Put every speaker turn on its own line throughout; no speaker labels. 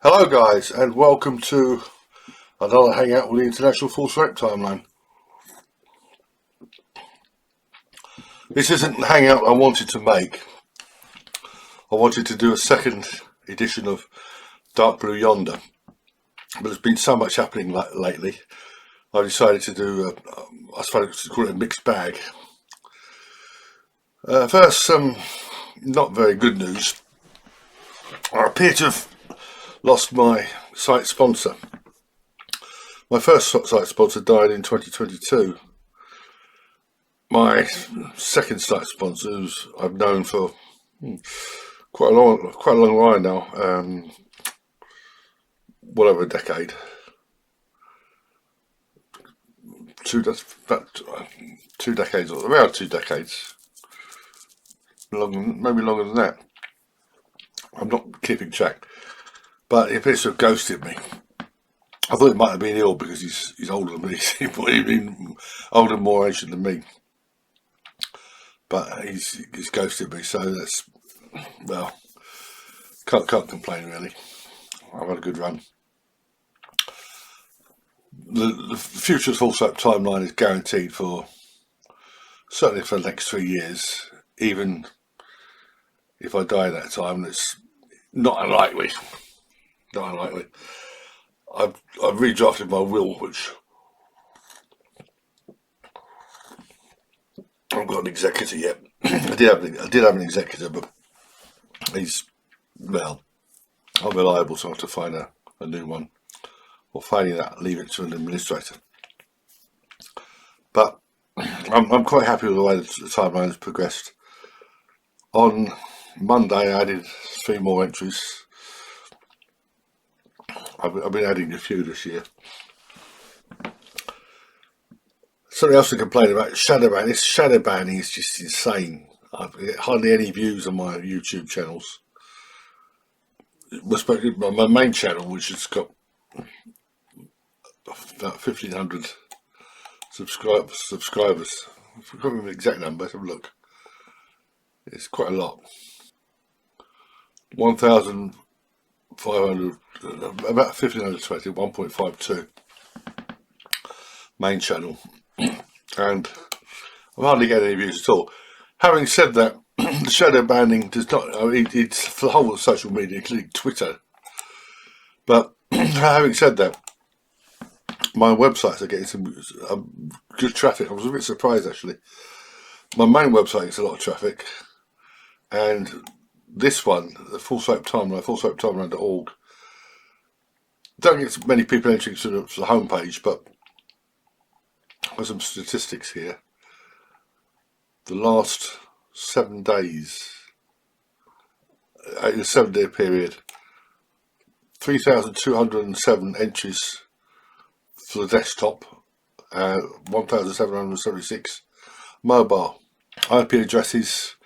Hello guys, and welcome to another hangout with the International False Rape Timeline. This isn't the hangout I wanted to make. I wanted to do a second edition of Dark Blue Yonder, but there's been so much happening lately. I decided to do, I suppose to call it a mixed bag. First, some not very good news. I appear to have lost my site sponsor. My first site sponsor died in 2022. My second site sponsor, who's I've known for quite a long while now, well over a decade. Around 2 decades, maybe longer than that. I'm not keeping track, but he appears to have ghosted me. I thought he might have been ill because he's older than me. He's been older and more ancient than me, but he's ghosted me. So that's, well, can't complain really. I've had a good run. The future of False Hope Timeline is guaranteed certainly for the next 3 years. Even if I die at that time, that's not unlikely. Not unlikely. I've redrafted my will, which I haven't got an executor yet. I did have an executor, but he's, well, unreliable, so I have to find a new one. Or failing that, leave it to an administrator. But I'm quite happy with the way the timeline has progressed. On Monday, I added 3 more entries. I've been adding a few this year. Something else to complain about: shadow banning. This shadow banning is just insane. I get hardly any views on my YouTube channels. Especially my main channel, which has got about 1,500 subscribers. I can't remember the exact number. Let's have a look. It's quite a lot. 1,500, about 1,520, 1.52 main channel, and I'm hardly getting any views at all. Having said that, the shadow banning does not, it's for the whole of social media, including Twitter. But having said that, my websites are getting some good traffic. I was a bit surprised actually. My main website gets a lot of traffic, and this one, the False Hope Timeline, falsehope.timeline.org, don't get many people entering to the homepage, but there's some statistics here. The last 7 days, in a 7-day period, 3,207 entries for the desktop, 1,776 mobile. IP addresses,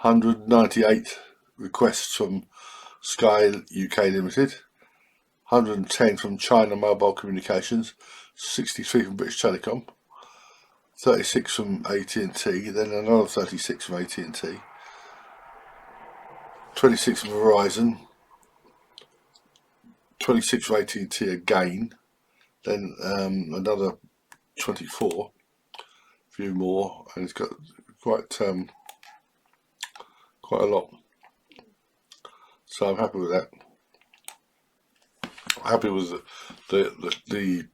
198 requests from Sky UK Limited, 110 from China Mobile Communications, 63 from British Telecom, 36 from AT&T, then another 36 from AT&T, 26 from Verizon, 26 from AT&T again, then another 24, a few more, and it's got quite a lot. So I'm happy with that. I'm happy with the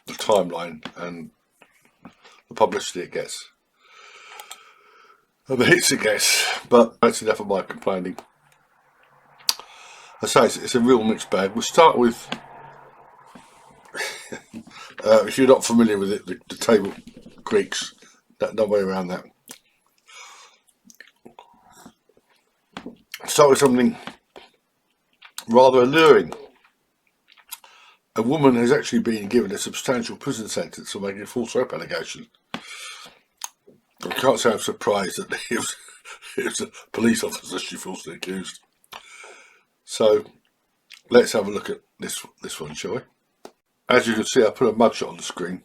timeline and the publicity it gets, and the hits it gets. But that's enough of my complaining. I say it's a real mixed bag. We'll start with, if you're not familiar with it, the Table Creeks. No way around that. Start with something rather alluring. A woman has actually been given a substantial prison sentence for making a false rape allegation. I can't say I'm surprised that it was a police officer she falsely accused. So let's have a look at this one, shall we? As you can see, I put a mugshot on the screen.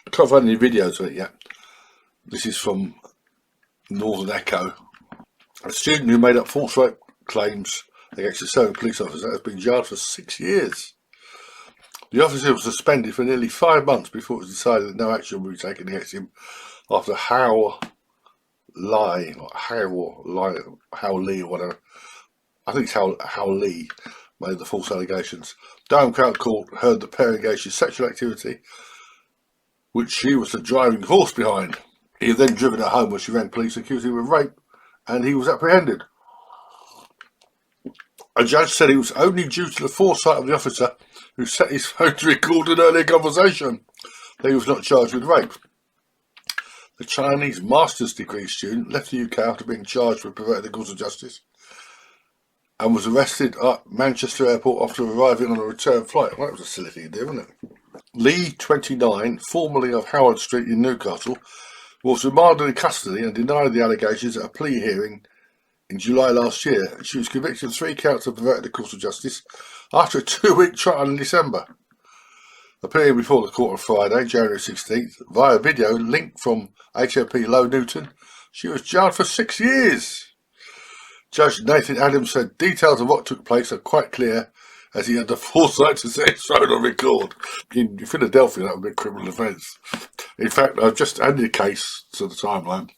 I can't find any videos of it yet. This is from Northern Echo. A student who made up false rape claims against a certain police officer has been jailed for 6 years. The officer was suspended for nearly 5 months before it was decided that no action would be taken against him after Hao Li, or Hao Li, or whatever. I think it's Hao Li made the false allegations. Dunbar Court heard the pair engaged in sexual activity, which she was the driving force behind. He had then driven her home where she rang police, accusing him of rape, and he was apprehended. A judge said it was only due to the foresight of the officer who set his phone to record an earlier conversation that he was not charged with rape. The Chinese master's degree student left the UK after being charged with perverting the course of justice and was arrested at Manchester Airport after arriving on a return flight. Well, that was a silly thing to do, wasn't it? Lee, 29, formerly of Howard Street in Newcastle, was remanded in custody and denied the allegations at a plea hearing in July last year. She was convicted of 3 counts of perverting the course of justice after a 2-week trial in December. Appearing before the court on Friday, January 16th, via video link from HMP Low Newton, she was jailed for 6 years. Judge Nathan Adams said details of what took place are quite clear, as he had the foresight to set his phone on record. In Philadelphia, that would be a criminal offence. In fact, I've just added a case to the timeline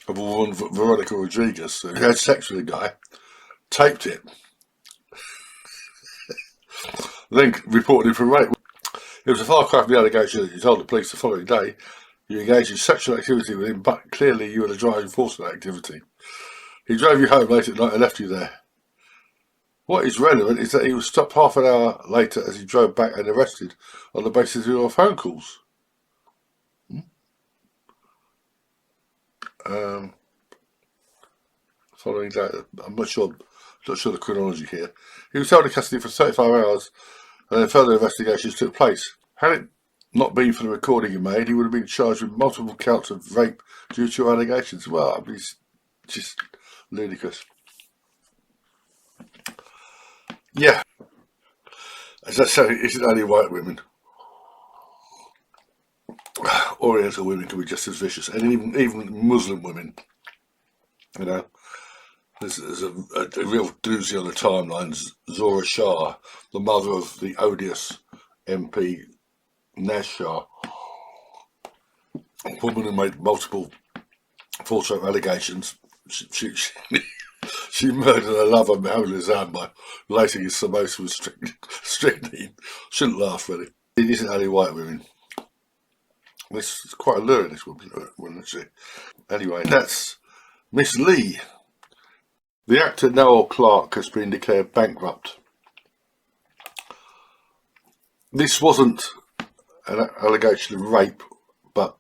of a woman, Veronica Rodriguez, who had sex with a guy, taped it, then reported him for rape. It was a far cry from the allegation that he told the police the following day you engaged in sexual activity with him, but clearly you were the driving force of that activity. He drove you home late at night and left you there. What is relevant is that he was stopped half an hour later as he drove back and arrested on the basis of your phone calls. Following that, I'm not sure the chronology here. He was held in custody for 35 hours and then further investigations took place. Had it not been for the recording he made, he would have been charged with multiple counts of rape due to allegations. Well, it's just ludicrous. Yeah. As I said, it isn't only white women. Oriental women can be just as vicious, and even Muslim women. You know, there's a real doozy on the timelines. Zora Shah, the mother of the odious MP Naz Shah, a woman who made multiple false allegations. She murdered her lover Mohammed Azam by lacing his samosa with strychnine. Shouldn't laugh, really. It isn't only white women. This is quite alluring, this woman, isn't she? Anyway, that's Miss Lee. The actor Noel Clarke has been declared bankrupt. This wasn't an allegation of rape, but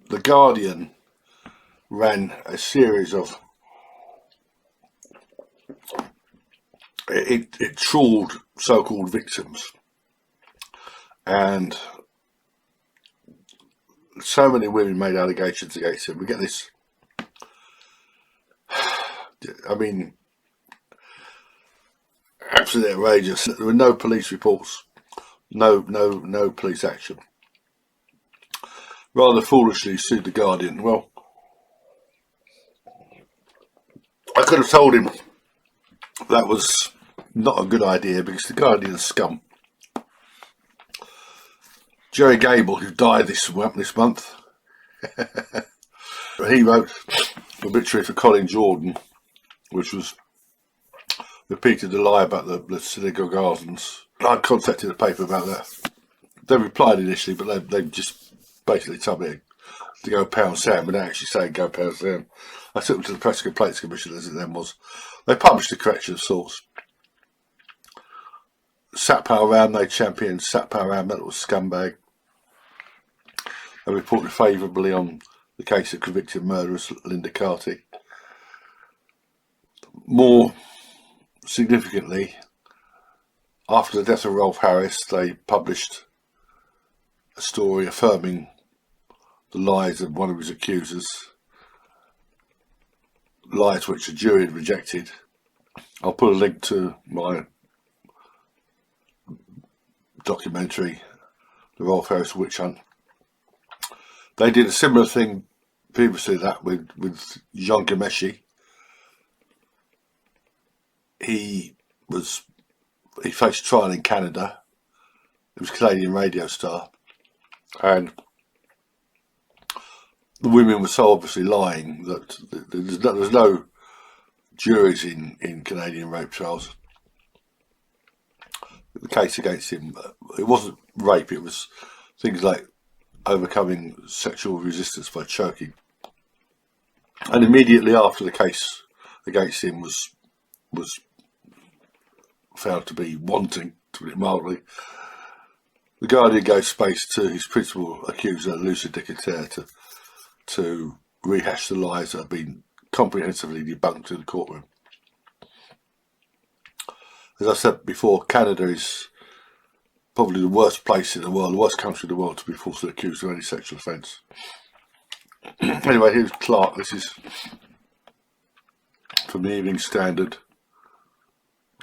The Guardian ran a series of it trawled so-called victims, and so many women made allegations against him. We get this, I mean, absolutely outrageous. There were no police reports, no police action. Rather foolishly sued The Guardian. Well, I could have told him that was not a good idea, because The Guardian's scum. Jerry Gable, who died this month, he wrote an obituary for Colin Jordan, which was repeated the lie about the synagogue gardens. I contacted the paper about that. They replied initially, but they just basically told me to go pound sand without actually saying go pound sand. I took them to the Press Complaints Commission, as it then was. They published a correction of sorts. Satpal Ram, they championed Satpal Ram, that was scumbag. They reported favourably on the case of convicted murderess Linda Carty. More significantly, after the death of Rolf Harris, they published a story affirming the lies of one of his accusers, lies which the jury had rejected. I'll put a link to my documentary, The Rolf Harris Witch Hunt. They did a similar thing previously to that with Jean Ghomeshi. he faced trial in Canada. He was a Canadian radio star, and the women were so obviously lying that there's no juries in Canadian rape trials. The case against him, it wasn't rape, it was things like overcoming sexual resistance by choking. And immediately after the case against him was found to be wanting, to put it mildly, the Guardian gave space to his principal accuser, Lucy Decatur, to rehash the lies that have been comprehensively debunked in the courtroom. As I said before, Canada is probably the worst place in the world, the worst country in the world to be falsely accused of any sexual offence. Anyway, here's Clarke. This is from the Evening Standard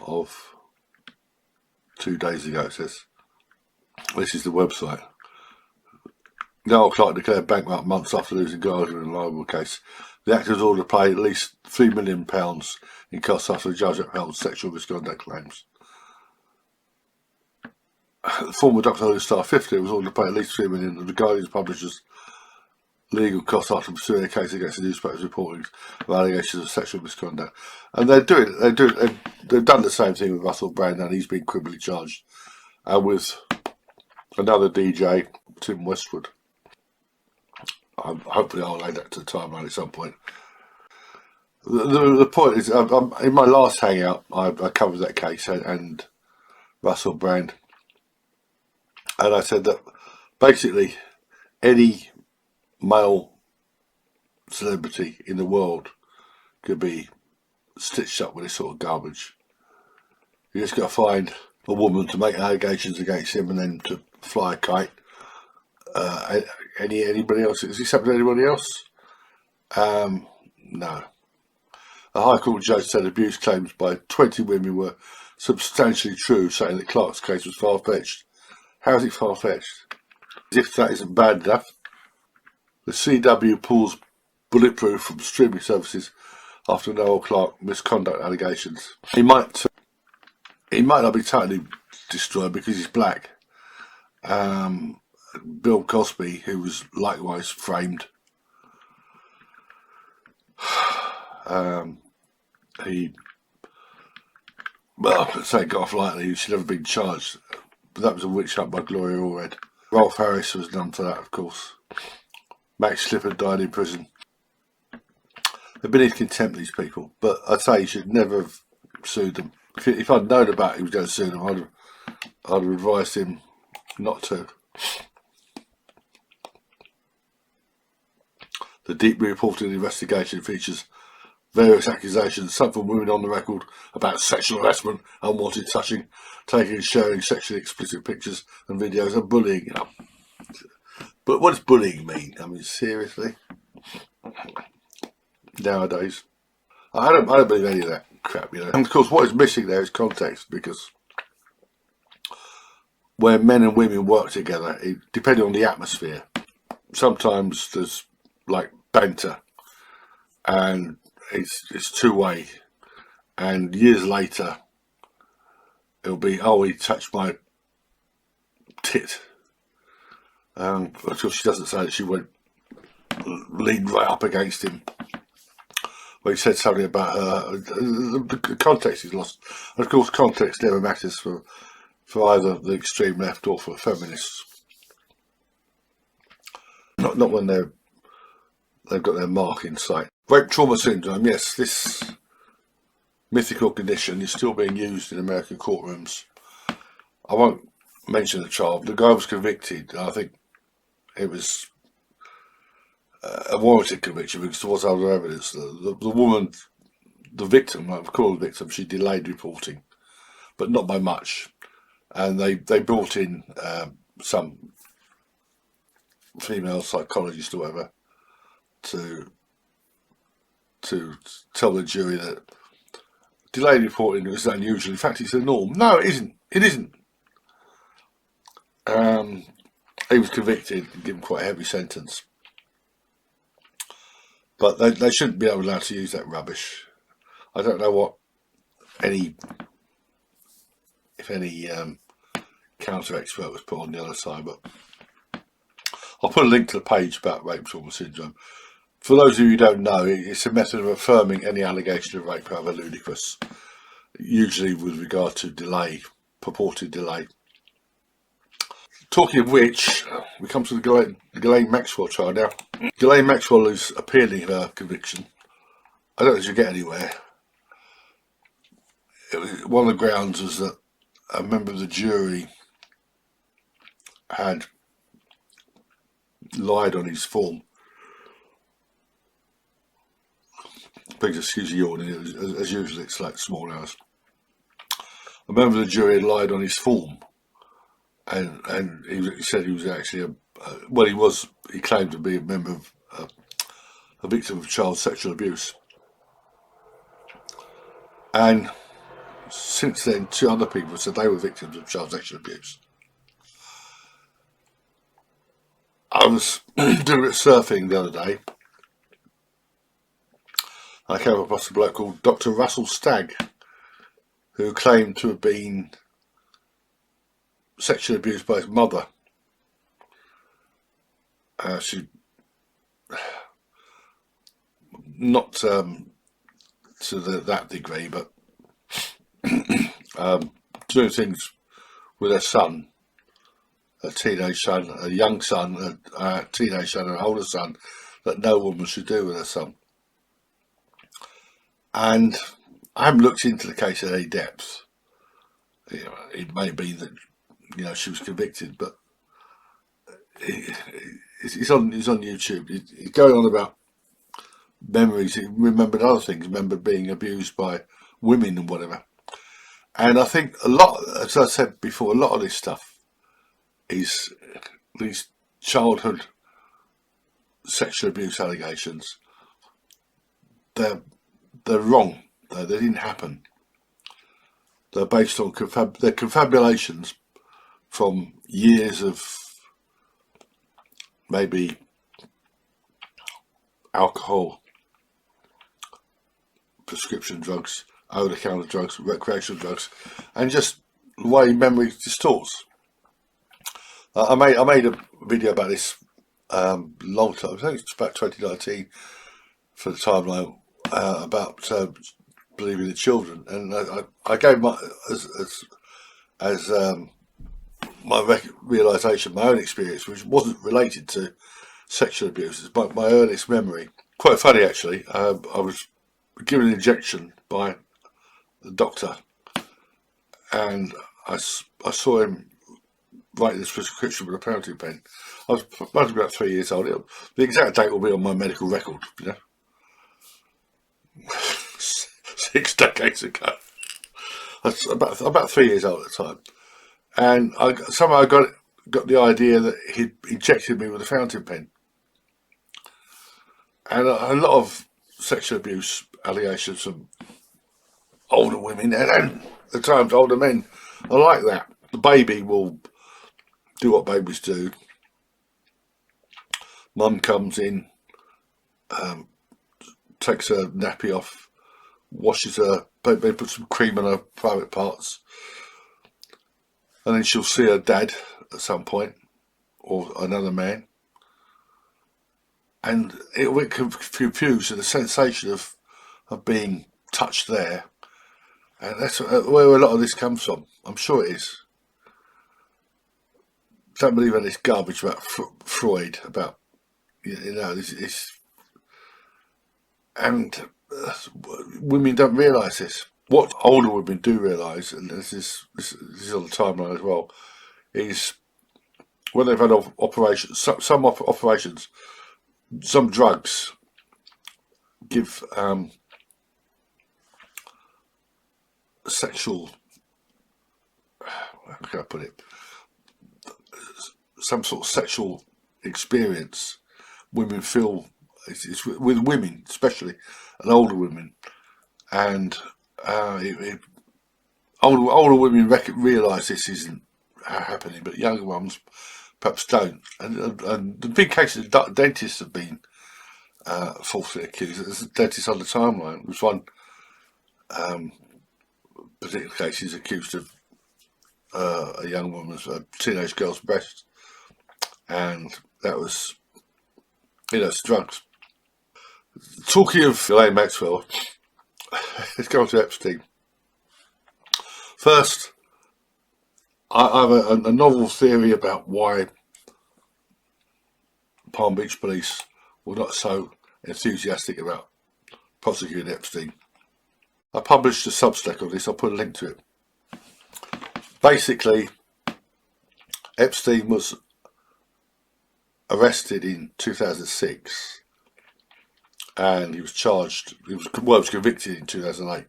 of 2 days ago, it says. This is the website. Noel Clarke declared bankrupt months after losing Guardian in a libel case. The actor was ordered to pay at least £3 million in costs after the judge upheld sexual misconduct claims. The former Doctor Who star 50 was ordered to pay at least £3 million of the Guardian's publishers' legal costs after pursuing a case against the newspaper's reporting of allegations of sexual misconduct. And they've done the same thing with Russell Brand, and he's been criminally charged, and with another DJ, Tim Westwood. Hopefully I'll lay that to the timeline at some point. The point is, in my last hangout, I covered that case and Russell Brand, and I said that basically any male celebrity in the world could be stitched up with this sort of garbage. You just got to find a woman to make allegations against him and then to fly a kite. Anybody else? Is this happened to anybody else? No. A High Court judge said abuse claims by 20 women were substantially true, saying that Clarke's case was far-fetched. How is it far-fetched? As if that isn't bad enough, the CW pulls Bulletproof from streaming services after Noel Clarke misconduct allegations. He might not be totally destroyed because he's black. Bill Cosby, who was likewise framed, let's say got off lightly. He should never have been charged, but that was a witch hunt by Gloria Allred. Rolf Harris was done for that, of course. Max Clifford died in prison. They've been in contempt, these people, but I'd say he should never have sued them. If I'd known about he was going to sue them, I'd have advised him not to. The deeply reported investigation features various accusations, some from women on the record, about sexual harassment, unwanted touching, taking and sharing sexually explicit pictures and videos, and bullying. But what does bullying mean? I mean, seriously? Nowadays, I don't believe any of that crap, you know. And of course, what is missing there is context, because where men and women work together, depending on the atmosphere, sometimes there's like banter, and it's two-way, and years later it'll be, oh, he touched my tit. Until she doesn't say that, she went lean right up against him. Well, he said something about her. The context is lost. And of course, context never matters for either the extreme left or for feminists. Not when they've got their mark in sight. Rape trauma syndrome, yes, this mythical condition is still being used in American courtrooms. I won't mention the child. The guy was convicted. I think it was a warranted conviction because there was other evidence. The woman, the victim, I've called the victim, she delayed reporting, but not by much. And they brought in some female psychologist or whatever to tell the jury that delayed reporting is unusual. In fact, it's the norm. No, it isn't. It isn't. He was convicted and given quite a heavy sentence. But they shouldn't be allowed to use that rubbish. I don't know what any counter expert was put on the other side. But I'll put a link to the page about rape trauma syndrome. For those of you who don't know, it's a method of affirming any allegation of rape, however ludicrous, usually with regard to delay, purported delay. Talking of which, we come to the Ghislaine Maxwell trial now. Ghislaine Maxwell is appealing her conviction. I don't think she'll get anywhere. One of the grounds was that a member of the jury had lied on his form. Please excuse the yawning, as usual it's like small hours. A member of the jury had lied on his form, and he said he was actually he claimed to be a member of a victim of child sexual abuse. And since then, 2 other people said they were victims of child sexual abuse. I was doing a bit of surfing the other day. I came across a bloke called Dr. Russell Stagg, who claimed to have been sexually abused by his mother. She, not to that degree, but doing things with her son, a teenage son, a young son, a teenage son, an older son, that no woman should do with her son. And I haven't looked into the case at any depth. It may be that she was convicted, but it's on YouTube. He's going on about memories. He remembered other things. Remembered being abused by women and whatever. And I think a lot, as I said before, a lot of this stuff is these childhood sexual abuse allegations. They're wrong. They didn't happen. They're based on they're confabulations from years of maybe alcohol, prescription drugs, over-the-counter drugs, recreational drugs, and just the way memory distorts. I made a video about this long time. I think it's about 2019 for the timeline about believing in children, and I gave my as my realisation, my own experience, which wasn't related to sexual abuse. It's my earliest memory. Quite funny actually. I was given an injection by the doctor, and I saw him write this prescription with a fountain pen. I was about 3 years old. The exact date will be on my medical record, 6 decades ago. I was about 3 years old at the time, and somehow I got the idea that he'd injected me with a fountain pen. And a lot of sexual abuse allegations from older women and at times older men are like that. The baby will do what babies do. Mum comes in, takes her nappy off, washes her, maybe puts some cream on her private parts, and then she'll see her dad at some point, or another man, and it will confuse the sensation of being touched there, and that's where a lot of this comes from. I'm sure it is. Don't believe in this garbage about Freud, about this, and women don't realise this. What older women do realise, and this is on the timeline as well, is when they've had operations, some operations, some drugs give sexual, how can I put it, some sort of sexual experience. Women feel, it's with women especially, and older women, and older women realise this isn't happening, but younger ones perhaps don't. And the big cases of dentists have been falsely accused. There's a dentist on the timeline. There was one particular case, he's accused of a young woman's, a teenage girl's breast, and that was, it's drugs. Talking of Ghislaine Maxwell, let's go on to Epstein. First, I have a novel theory about why Palm Beach police were not so enthusiastic about prosecuting Epstein. I published a Substack on this, I'll put a link to it. Basically, Epstein was arrested in 2006 and he was charged, he was convicted in 2008.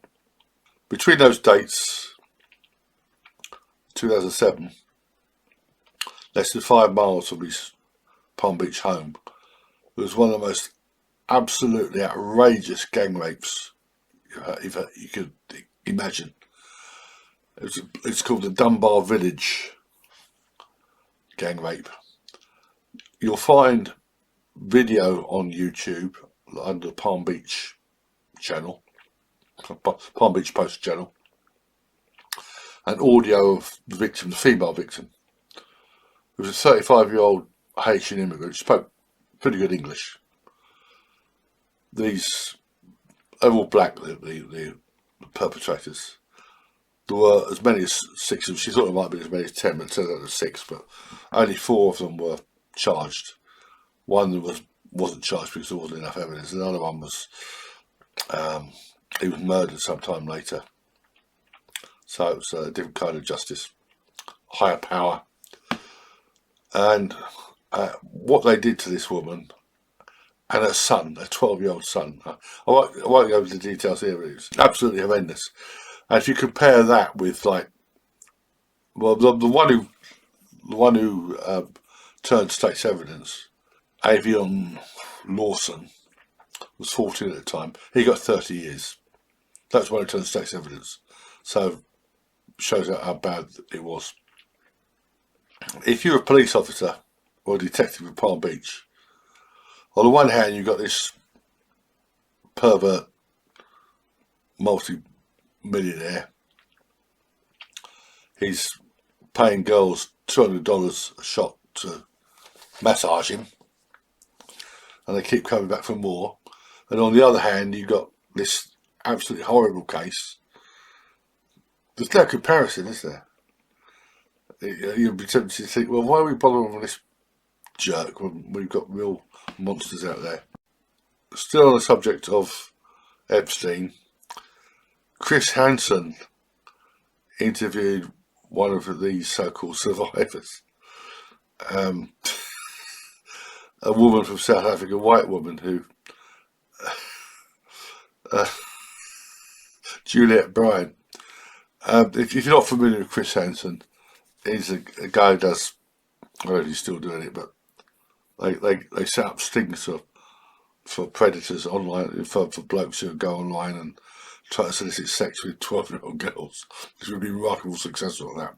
Between those dates, 2007, less than 5 miles from his Palm Beach home, was one of the most absolutely outrageous gang rapes you could imagine. It's called the Dunbar Village gang rape. You'll find video on YouTube under the Palm Beach channel, Palm Beach Post channel, and audio of the victim, the female victim. It was a 35-year-old Haitian immigrant, spoke pretty good English. They're all black, the perpetrators. There were as many as 6 of them. She thought there might be as many as 10, but it turned out there were 6, but only 4 of them were charged. One wasn't charged because there wasn't enough evidence. Another one was, he was murdered sometime later. So it was a different kind of justice, higher power. And what they did to this woman and her son, a 12-year-old son, I won't go into the details here, but it was absolutely horrendous. And if you compare that with, like, well, the one who turned state's evidence, Avion Lawson, was 14 at the time. He got 30 years. That's when he turned state's evidence. So shows out how bad it was. If you're a police officer or a detective in Palm Beach, on the one hand you've got this pervert multi-millionaire. He's paying girls $200 a shot to massage him, and they keep coming back for more. And on the other hand, you've got this absolutely horrible case. There's no comparison, is there? You'd be tempted to think, well, why are we bothering with this jerk when we've got real monsters out there? Still on the subject of Epstein, Chris Hanson interviewed one of these so-called survivors, a woman from South Africa, a white woman who, Juliette Bryant. If you're not familiar with Chris Hanson, he's a guy who does, I don't know if he's still doing it, but they set up stings for predators online, for blokes who go online and try to solicit sex with 12-year-old girls. There's going to be remarkable success on that.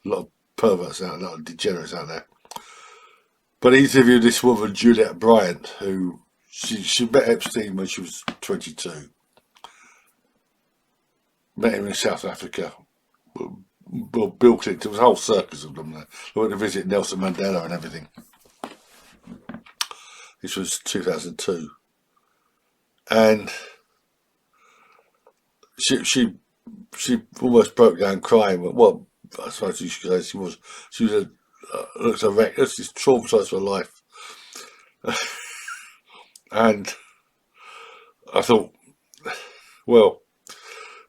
A lot of perverts out there, a lot of degenerates out there. But he interviewed this woman, Juliette Bryant, who she met Epstein when she was 22. Met him in South Africa. Well, Bill Clinton, there was a whole circus of them there. They went to visit Nelson Mandela and everything. This was 2002. And she almost broke down crying. Well, I suppose you should say she looked a wreck. She's traumatised for life. And I thought, well,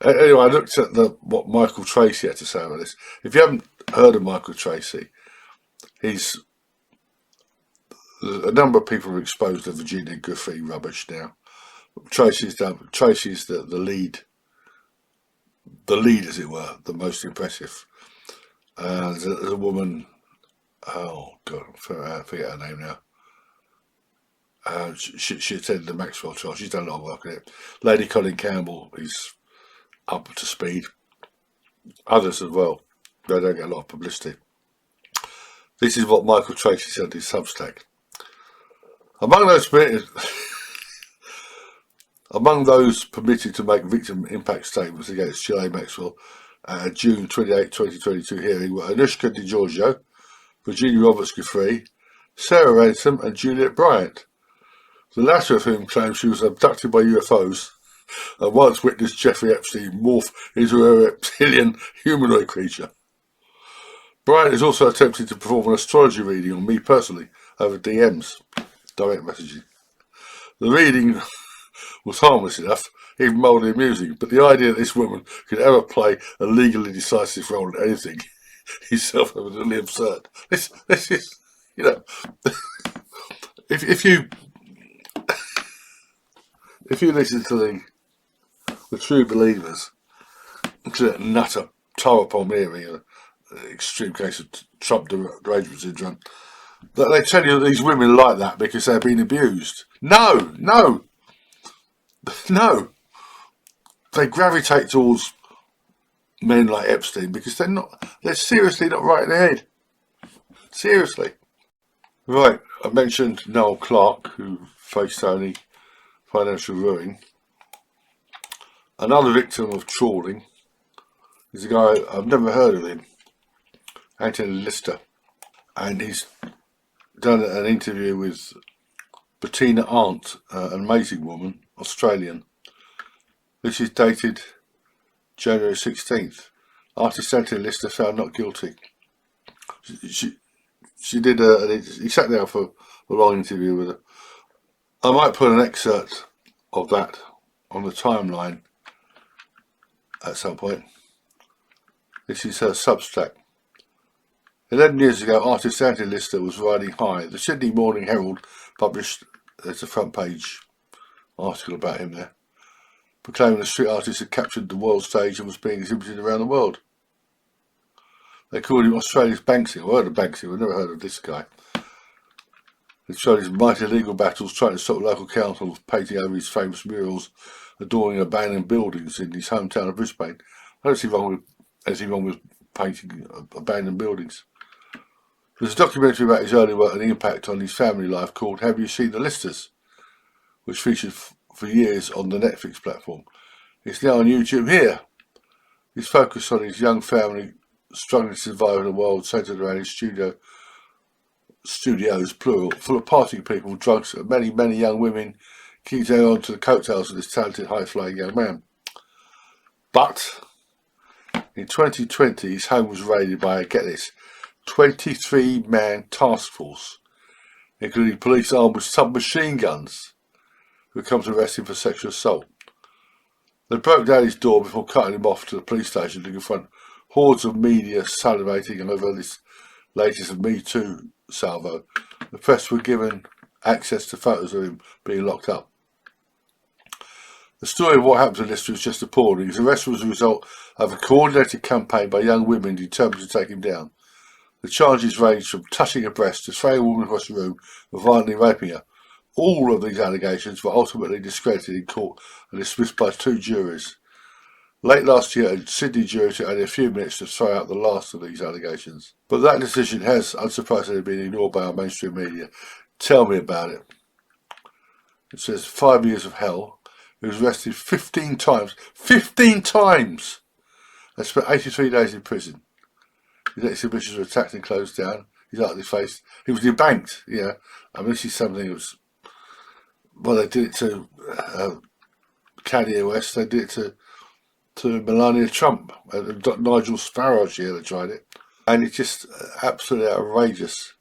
anyway, I looked at what Michael Tracy had to say about this. If you haven't heard of Michael Tracy, a number of people have exposed the Virginia Griffey rubbish now. Tracy's the lead, as it were, the most impressive. There's a woman, oh God, I forget her name now. She attended the Maxwell trial. She's done a lot of work on it. Lady Colin Campbell is up to speed. Others as well. They don't get a lot of publicity. This is what Michael Tracy said in his Substack. Among those permitted to make victim impact statements against Ghislaine Maxwell at a June 28, 2022 hearing were Anushka DiGiorgio, Virginia Roberts-Giuffre, Sarah Ransom and Juliette Bryant, the latter of whom claimed she was abducted by UFOs and once witnessed Jeffrey Epstein morph into a reptilian humanoid creature. Bryant has also attempted to perform an astrology reading on me personally over DMs, direct messaging. The reading was harmless enough, even mildly amusing, but the idea that this woman could ever play a legally decisive role in anything is self-evidently absurd. This is, you know, if you listen to the true believers, to that nutter Tara Palmieri, an extreme case of Trump derangement syndrome, that they tell you that these women are like that because they're being abused. No. They gravitate towards men like Epstein because they're seriously not right in the head. Seriously. Right, I mentioned Noel Clarke, who faced only financial ruin. Another victim of trawling is a guy, I've never heard of him, Anthony Lister, and he's done an interview with Bettina Arndt, an amazing woman, Australian. This is dated January 16th. Artist Anthony Lister found not guilty. She did he sat down for a long interview with her. I might put an excerpt of that on the timeline at some point. This is her Substack. 11 years ago, artist Anthony Lister was riding high. The Sydney Morning Herald published, there's a front page article about him there, proclaiming the street artist had captured the world stage and was being exhibited around the world. They called him Australia's Banksy. I've heard of Banksy, I've never heard of this guy. They showed his mighty legal battles trying to stop local councils painting over his famous murals adorning abandoned buildings in his hometown of Brisbane. I don't see anything wrong with painting abandoned buildings. There's a documentary about his early work and the impact on his family life called Have You Seen the Listers?, which featured for years on the Netflix platform. It's now on YouTube here. His focus on his young family struggling to survive in a world centred around his studios, plural, full of partying people, drugs, and many young women keen to hang on to the coattails of this talented, high-flying young man. But in 2020, his home was raided by, get this, 23-man task force, including police armed with submachine guns, who come to arrest him for sexual assault. They broke down his door before cutting him off to the police station to confront hordes of media salivating over this latest Me Too salvo. The press were given access to photos of him being locked up. The story of what happened to Lister is just appalling. His arrest was a result of a coordinated campaign by young women determined to take him down. The charges ranged from touching a breast to throwing a woman across the room and violently raping her. All of these allegations were ultimately discredited in court and dismissed by 2 juries. Late last year, a Sydney jury took only a few minutes to throw out the last of these allegations. But that decision has, unsurprisingly, been ignored by our mainstream media. Tell me about it. It says 5 years of hell. He was arrested 15 times. 15 times! And spent 83 days in prison. His exhibitions were attacked and closed down. His art faced. He was debanked, yeah. I mean, this is something that was... Well, they did it to Kanye West. They did it to Melania Trump. Nigel Farage here, they tried it. And it's just absolutely outrageous.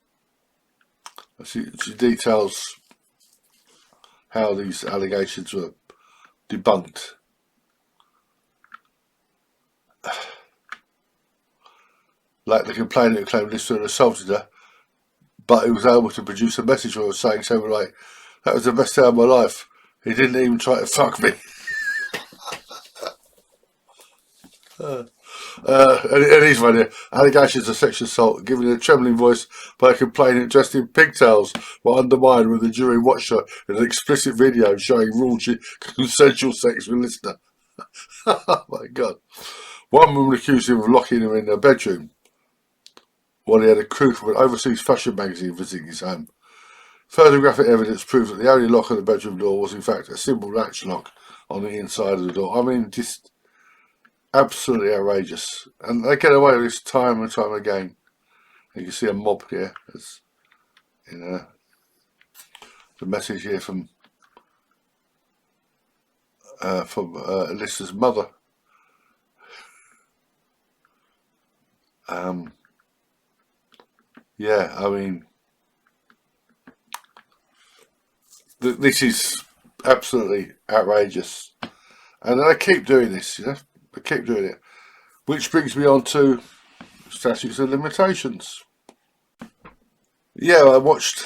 She details how these allegations were debunked. Like the complainant who claimed Lister had assaulted her, but he was able to produce a message for her saying something like, "That was the best day of my life. He didn't even try to fuck me." And he's right here. Allegations of sexual assault given in a trembling voice by a complainant dressed in pigtails were undermined when the jury watched her in an explicit video showing raunchy consensual sex with Lister. Oh my God. One woman accused him of locking her in her bedroom while he had a crew from an overseas fashion magazine visiting his home. Photographic evidence proves that the only lock on the bedroom door was in fact a simple latch lock on the inside of the door. I mean, just Absolutely outrageous. And they get away with this time and time again. You can see a mob here. It's, you know, the message here from Alyssa's mother. Yeah, I mean, this is absolutely outrageous. And they keep doing this, you know, they keep doing it. Which brings me on to statutes of limitations. Yeah, I watched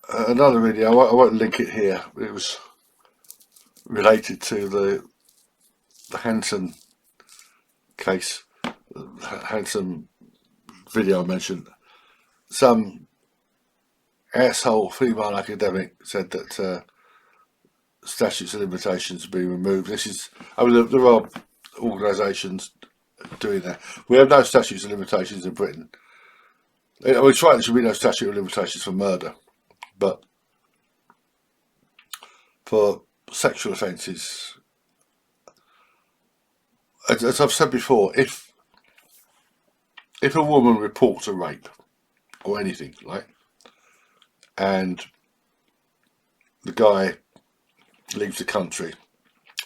another video, I won't link it here, it was related to the Hanson case, Hanson video I mentioned. Some asshole female academic said that statutes of limitations be removed. This is, I mean, there are organisations doing that. We have no statutes of limitations in Britain. I mean, it's right, there should be no statute of limitations for murder, but for sexual offences, as I've said before, if a woman reports a rape or anything, like, and the guy leaves the country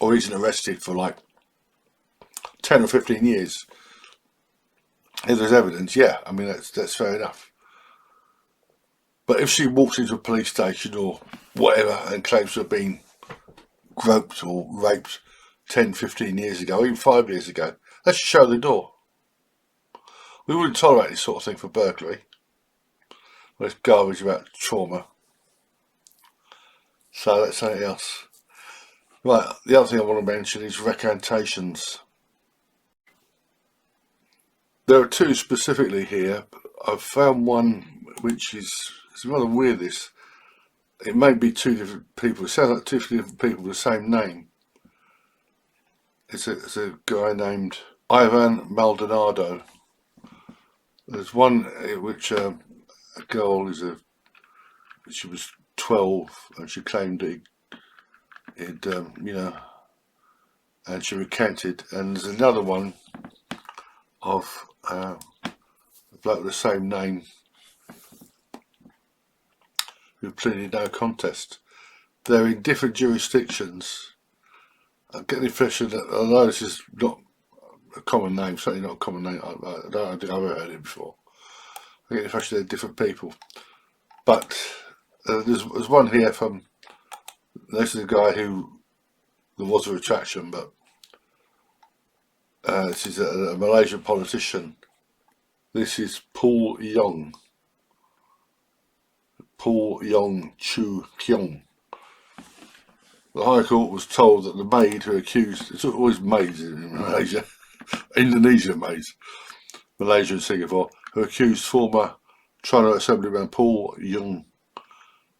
or isn't arrested for like 10 or 15 years, if there's evidence, yeah, I mean, that's fair enough. But if she walks into a police station or whatever and claims to have been groped or raped 10, 15 years ago, even 5 years ago, that should show the door. We wouldn't tolerate this sort of thing for burglary. Well, it's garbage about trauma. So that's something else. Right, the other thing I want to mention is recantations. There are two specifically here. I've found one which is, it's rather weird, this. It may be two different people. It sounds like two different people with the same name. It's a guy named Ivan Maldonado. There's one which a girl she was 12 and she claimed it you know, and she recanted. And there's another one of a bloke with the same name who pleaded no contest. They're in different jurisdictions. I'm getting the impression that, although this is not a common name, certainly not a common name, I don't think I've ever heard it before. I get the impression they're different people. But there's one here from, this is a guy who, there was a retraction, but this is a Malaysian politician. This is Paul Yong Chu Kiong. The High Court was told that the maid who accused, it's always maids in Malaysia, Indonesian maids, Malaysia and Singapore, who accused former China Assemblyman Paul Yong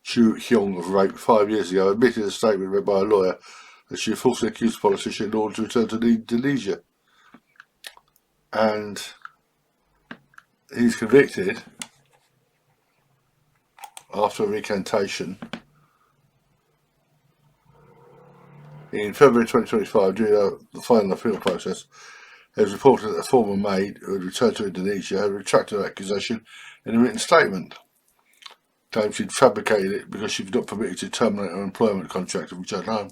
Chu Kiong of rape 5 years ago, admitted a statement read by a lawyer that she falsely accused the politician in order to return to Indonesia. And he's convicted after a recantation in February 2025 during the final appeal process. It was reported that a former maid who had returned to Indonesia had retracted her accusation in a written statement, claimed she'd fabricated it because she was not permitted to terminate her employment contract and return home.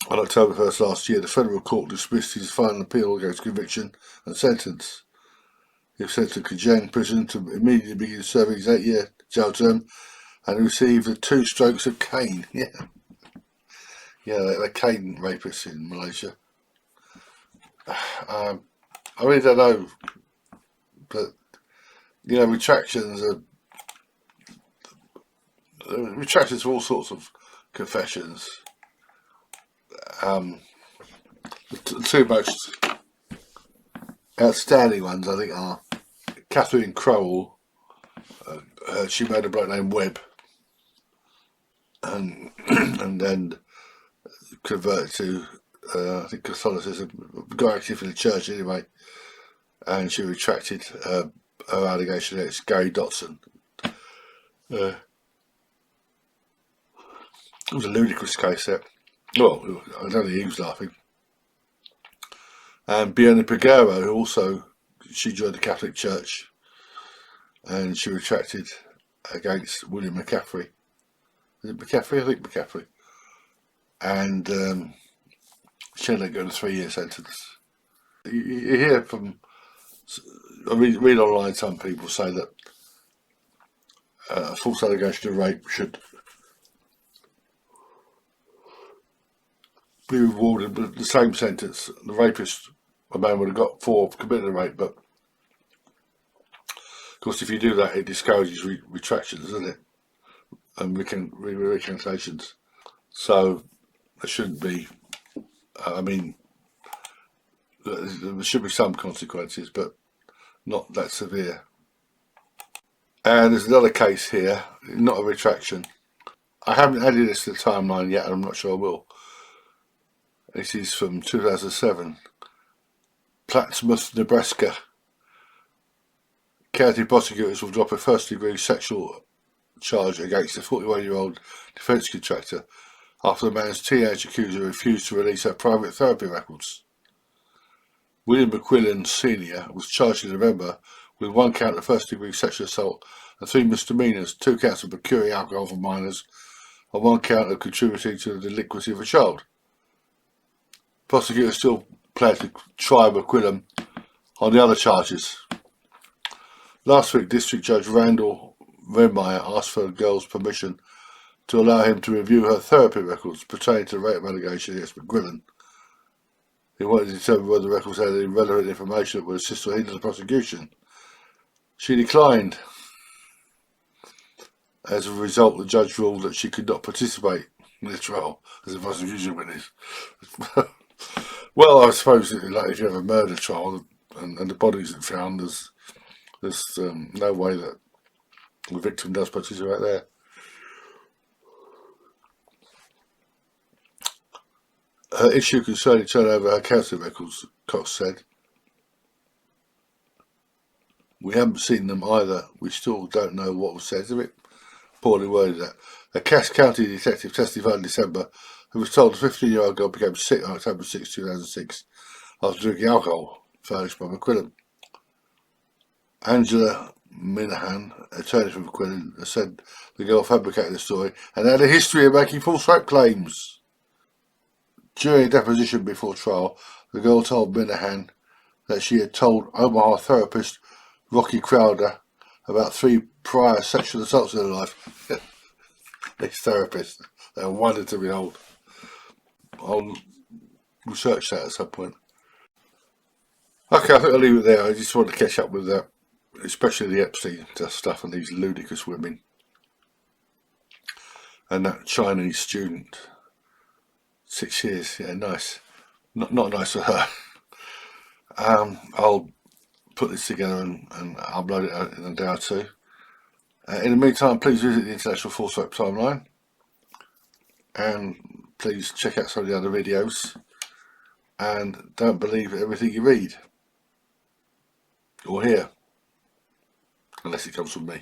On October 1st last year, the federal court dismissed his final appeal against conviction and sentence. He was sent to Kajang prison to immediately begin serving his 8-year jail term and received the 2 strokes of cane. Yeah, they're cane rapists in Malaysia. I really don't know, but you know, retractions for all sorts of confessions. The two most outstanding ones, I think, are Catherine Crowell. She made a bloke named Webb, and then converted to I think Catholicism, got active in the church anyway, and she retracted her allegation against Gary Dotson. It was a ludicrous case there. Well, I don't think he was laughing. And Bianca Pagaro, who also, she joined the Catholic Church, and she retracted against William McCaffrey. Is it McCaffrey? I think McCaffrey. And she ended up getting a 3-year sentence. You hear from, I read online, some people say that a false allegation of rape should be rewarded with the same sentence. The rapist, a man, would have got 4 for committing a rape, but of course if you do that it discourages retractions, doesn't it? And recantations. So there shouldn't be, I mean, there should be some consequences, but not that severe. And there's another case here, not a retraction. I haven't added this to the timeline yet, and I'm not sure I will. This is from 2007. Plattsmouth, Nebraska. County prosecutors will drop a first-degree sexual charge against a 41-year-old defence contractor after the man's teenage accuser refused to release her private therapy records. William McQuillan Sr. was charged in November with 1 count of first-degree sexual assault and 3 misdemeanours, 2 counts of procuring alcohol for minors, and 1 count of contributing to the delinquency of a child. Prosecutors still plan to try McQuillan on the other charges. Last week, District Judge Randall Redmeyer asked for the girl's permission to allow him to review her therapy records pertaining to the rape allegation against McQuillan. He wanted to determine whether the records had any relevant information that would assist or hinder the prosecution. She declined. As a result, the judge ruled that she could not participate in the trial as a prosecution witness. Well, I suppose like if you have a murder trial and the bodies are found, there's no way that the victim does participate there. Her issue concerning turning over her counselling records, Cox said. We haven't seen them either. We still don't know what was said of it. Poorly worded that. A Cass County detective testified in December who was told the 15-year-old girl became sick on October 6, 2006 after drinking alcohol furnished by McQuillan. Angela Minahan, attorney for McQuillan, said the girl fabricated the story and had a history of making false rape claims. During a deposition before trial, the girl told Minahan that she had told Omaha therapist Rocky Crowder about 3 prior sexual assaults in her life. These therapists, they're a wonder to behold. I'll research that at some point. Okay, I think I'll leave it there. I just want to catch up with that, especially the Epstein stuff and these ludicrous women. And that Chinese student, 6 years, yeah, nice. Not nice for her. I'll put this together and upload it out in a day or 2. In the meantime, please visit the International False Rape Timeline, and please check out some of the other videos, and don't believe everything you read or hear, unless it comes from me.